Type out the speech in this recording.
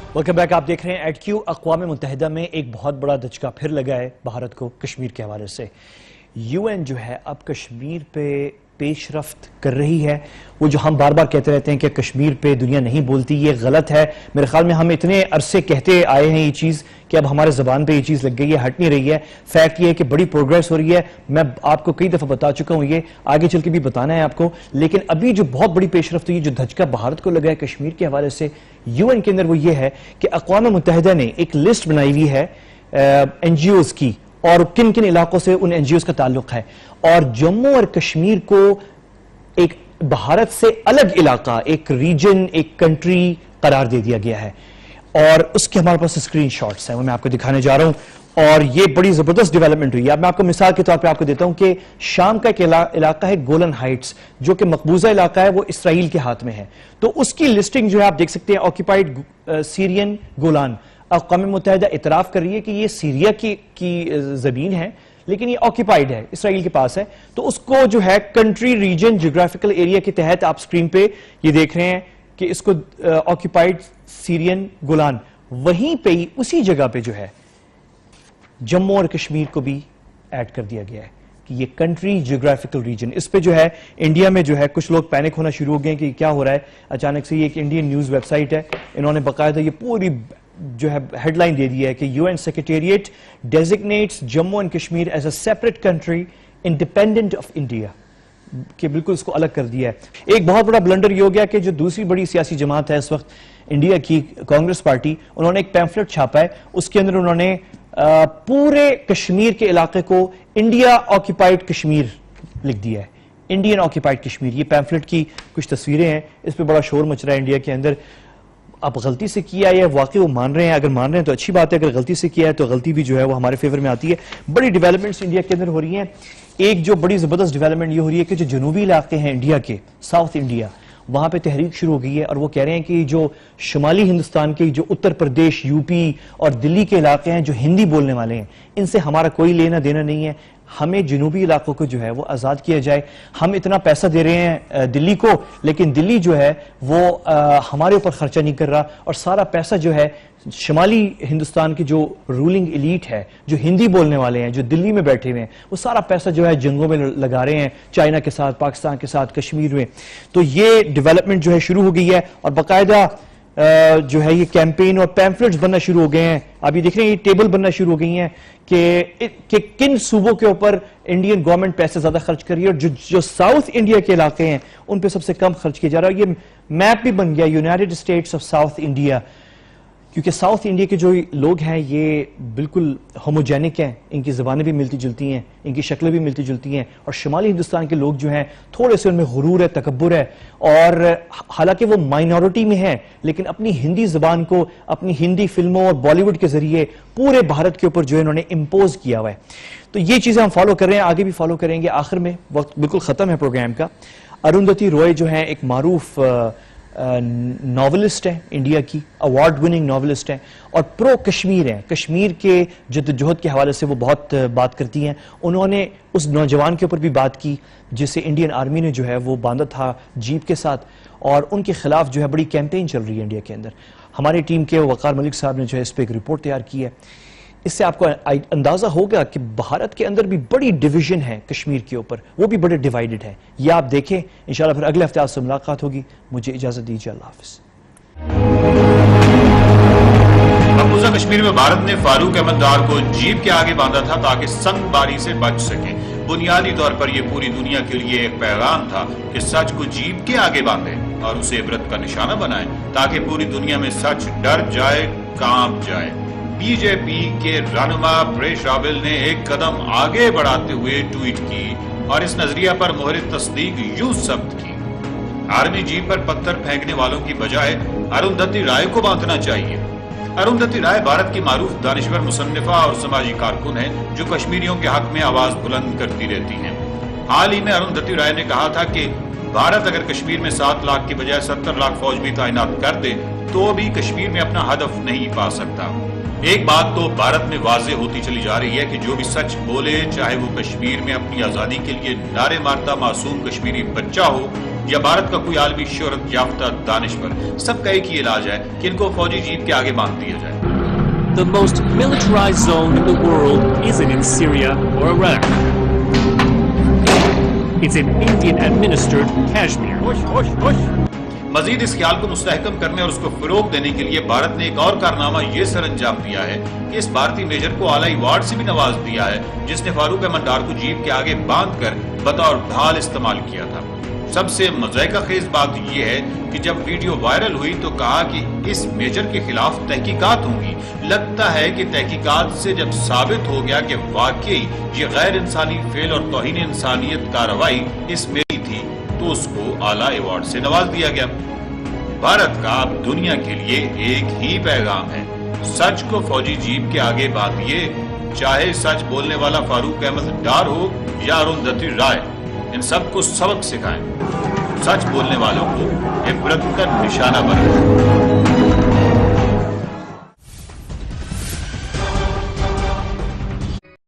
Welcome back. आप देख रहे हैं एट क्यू। अक़वाम मुत्तहिदा में एक बहुत बड़ा दचका फिर लगा है भारत को कश्मीर के हवाले से। यूएन जो है अब कश्मीर पे पेशरफ्त कर रही है। वो जो हम बार बार कहते रहते हैं कि कश्मीर पे दुनिया नहीं बोलती, ये गलत है। मेरे ख्याल में हम इतने अरसे कहते आए हैं ये चीज़ कि अब हमारे ज़बान पे ये चीज़ लग गई है, हट नहीं रही है। फैक्ट ये है कि बड़ी प्रोग्रेस हो रही है। मैं आपको कई दफ़ा बता चुका हूँ, ये आगे चल के भी बताना है आपको। लेकिन अभी जो बहुत बड़ी पेशरफ्त हुई, जो धचका भारत को लगा है कश्मीर के हवाले से यूएन के अंदर, वो ये है कि अक़वाम मुत्तहिदा ने एक लिस्ट बनाई हुई है NGOs की, और किन किन इलाकों से उन NGOs का ताल्लुक है। और जम्मू और कश्मीर को एक भारत से अलग इलाका, एक रीजन, एक कंट्री करार दे दिया गया है। और उसके हमारे पास स्क्रीन शॉट्स हैं, वो मैं आपको दिखाने जा रहा हूं। और ये बड़ी जबरदस्त डेवलपमेंट हुई है। अब मैं आपको मिसाल के तौर पे आपको देता हूं कि शाम का एक इलाका है गोलन हाइट्स, जो कि मकबूजा इलाका है, वो इसराइल के हाथ में है। तो उसकी लिस्टिंग जो है आप देख सकते हैं, ऑक्यूपाइड सीरियन गोलान। अक़वाम मुत्तहिदा इतराफ कर रही है कि ये सीरिया की जमीन है, लेकिन ये ऑक्यूपाइड है, इसराइल के पास है। तो उसको जो है कंट्री, रीजन, जियोग्राफिकल एरिया के तहत आप स्क्रीन पे ये देख रहे हैं कि इसको ऑक्यूपाइड सीरियन गोलान, वहीं पे ही उसी जगह पे जो है जम्मू और कश्मीर को भी ऐड कर दिया गया है कि ये कंट्री, जियोग्राफिकल रीजन। इस पे जो है इंडिया में जो है कुछ लोग पैनिक होना शुरू हो गए कि क्या हो रहा है अचानक से। ये एक इंडियन न्यूज वेबसाइट है, इन्होंने बाकायदा ये पूरी जो है हेडलाइन दे दी है कि UN secretariat designates Jammu and Kashmir as a separate country independent of India, कि बिल्कुल इसको अलग कर दिया है। एक बहुत बड़ा ब्लंडर ये हो गया कि जो दूसरी बड़ी सियासी जमात है इस वक्त इंडिया की, कांग्रेस पार्टी, उन्होंने एक पैम्फलेट छापा है। उसके अंदर उन्होंने पूरे कश्मीर के इलाके को इंडिया ऑक्यूपाइड कश्मीर लिख दिया है, इंडियन ऑक्यूपाइड कश्मीर। ये पैम्फलेट की कुछ तस्वीरें हैं, इस पर बड़ा शोर मच रहा है इंडिया के अंदर। आप गलती से किया या वाकई वो मान रहे हैं? अगर मान रहे हैं तो अच्छी बात है, अगर गलती से किया है तो गलती भी जो है वो हमारे फेवर में आती है। बड़ी डेवलपमेंट्स इंडिया के अंदर हो रही हैं। एक जो बड़ी जबरदस्त डेवलपमेंट ये हो रही है कि जो जनूबी इलाके हैं इंडिया के, साउथ इंडिया, वहां पे तहरीक शुरू हो गई है। और वो कह रहे हैं कि जो शुमाली हिंदुस्तान के, जो उत्तर प्रदेश, यूपी और दिल्ली के इलाके हैं जो हिंदी बोलने वाले हैं, इनसे हमारा कोई लेना देना नहीं है। हमें जनूबी इलाकों को जो है वो आज़ाद किया जाए। हम इतना पैसा दे रहे हैं दिल्ली को, लेकिन दिल्ली जो है वो हमारे ऊपर खर्चा नहीं कर रहा, और सारा पैसा जो है शुमाली हिंदुस्तान की जो रूलिंग एलीट है, जो हिंदी बोलने वाले हैं, जो दिल्ली में बैठे हुए हैं, वो सारा पैसा जो है जंगों में लगा रहे हैं, चाइना के साथ, पाकिस्तान के साथ, कश्मीर में। तो ये डेवलपमेंट जो है शुरू हो गई है, और बाकायदा जो है ये कैंपेन और पैम्फलेट्स बनना शुरू हो गए हैं। आप ये देख रहे हैं, ये टेबल बनना शुरू हो गई हैं कि किन सूबों के ऊपर इंडियन गवर्नमेंट पैसे ज्यादा खर्च कर रही है, और जो साउथ इंडिया के इलाके हैं उन पे सबसे कम खर्च किया जा रहा है। ये मैप भी बन गया, United states of south India, क्योंकि साउथ इंडिया के जो लोग हैं ये बिल्कुल होमोजेनिक हैं, इनकी ज़बानें भी मिलती जुलती हैं, इनकी शक्लें भी मिलती जुलती हैं। और शुमाली हिंदुस्तान के लोग जो हैं थोड़े से उनमें गुरूर है, तकब्बुर है, और हालांकि वो माइनॉरिटी में हैं, लेकिन अपनी हिंदी ज़बान को अपनी हिंदी फिल्मों और बॉलीवुड के जरिए पूरे भारत के ऊपर जो है इन्होंने इम्पोज किया हुआ है। तो ये चीज़ें हम फॉलो कर रहे हैं, आगे भी फॉलो करेंगे। आखिर में वक्त बिल्कुल ख़त्म है प्रोग्राम का। अरुंधति रॉय जो है एक मारूफ नॉवलिस्ट है इंडिया की, अवार्ड विनिंग नॉवलिस्ट है, और प्रो कश्मीर हैं। कश्मीर के जद्दोजहद के हवाले से वो बहुत बात करती हैं। उन्होंने उस नौजवान के ऊपर भी बात की जिसे इंडियन आर्मी ने जो है वो बांधा था जीप के साथ, और उनके खिलाफ जो है बड़ी कैंपेन चल रही है इंडिया के अंदर। हमारी टीम के वकार मलिक साहब ने जो है इस पर एक रिपोर्ट तैयार की है। इससे आपको अंदाजा होगा कि भारत के अंदर भी बड़ी डिवीजन है कश्मीर के ऊपर, वो भी बड़े डिवाइडेड है। ये आप देखें। इंशाल्लाह फिर अगले हफ्ते आपसे मुलाकात होगी। मुझे इजाजत दीजिए, अल्लाह हाफिज। मकबूजा कश्मीर में भारत ने फारूक अहमद डार को जीप के आगे बांधा था ताकि संगबारी से बच सके। बुनियादी तौर पर यह पूरी दुनिया के लिए एक पैगाम था कि सच को जीप के आगे बांधे और उसे इबरत का निशाना बनाए, ताकि पूरी दुनिया में सच डर जाए, कांप जाए। बीजेपी के रहनुमा परेश रावल ने एक कदम आगे बढ़ाते हुए ट्वीट की और इस नजरिया पर मोहर तस्दीक यूं जब्त की: आर्मी जीप पर पत्थर फेंकने वालों की बजाय अरुंधति राय को बांधना चाहिए। अरुंधति राय भारत की मारूफ दानिश्वर मुसन्निफा और समाजी कारकुन है जो कश्मीरियों के हक में आवाज बुलंद करती रहती हैं। हाल ही में अरुंधति राय ने कहा था कि भारत अगर कश्मीर में 7 लाख की बजाय 70 लाख फौज भी तैनात कर दे तो भी कश्मीर में अपना हदफ नहीं पा सकता। एक बात तो भारत में वाज़ेह होती चली जा रही है कि जो भी सच बोले, चाहे वो कश्मीर में अपनी आजादी के लिए नारे मारता मासूम कश्मीरी बच्चा हो یا بھارت کا کوئی عالمی شہرت یافتہ دانشور، سب کا ایک ہی علاج ہے کہ ان کو فوجی جیپ کے آگے باندھ دیا جائے۔ The most militarized zone in the world isn't in Syria or Iraq. It's in Indian-administered Kashmir. مزید اس خیال کو مستحکم کرنے اور اس کو فروغ دینے کے لیے بھارت نے ایک اور کارنامہ یہ سر انجام دیا ہے کہ اس بھارتی میجر کو اعلیٰ ایوارڈ سے بھی نواز دیا ہے، جس نے فاروق احمد ڈار کو جیپ کے آگے باندھ کر بطور ڈھال استعمال کیا تھا۔ سب سے مضحکہ خیز بات یہ ہے کہ جب ویڈیو وائرل ہوئی تو کہا کہ اس میجر کے خلاف تحقیقات ہوں گی۔ لگتا ہے کہ تحقیقات سے جب ثابت ہو گیا کہ واقعی یہ غیر انسانی فعل اور توہین انسانیت کارروائی اس میں تھی تو اس کو اعلیٰ ایوارڈ سے نواز دیا گیا۔ بھارت کا اب دنیا کے لیے ایک ہی پیغام ہے، سچ کو فوجی جیپ کے آگے باندھیے، چاہے سچ بولنے والا فاروق احمد ڈار ہو یا اروندھتی رائے، ان سب کو سبق سکھائیں، سچ بولنے والوں کو عبرت کا نشانہ بنائیں۔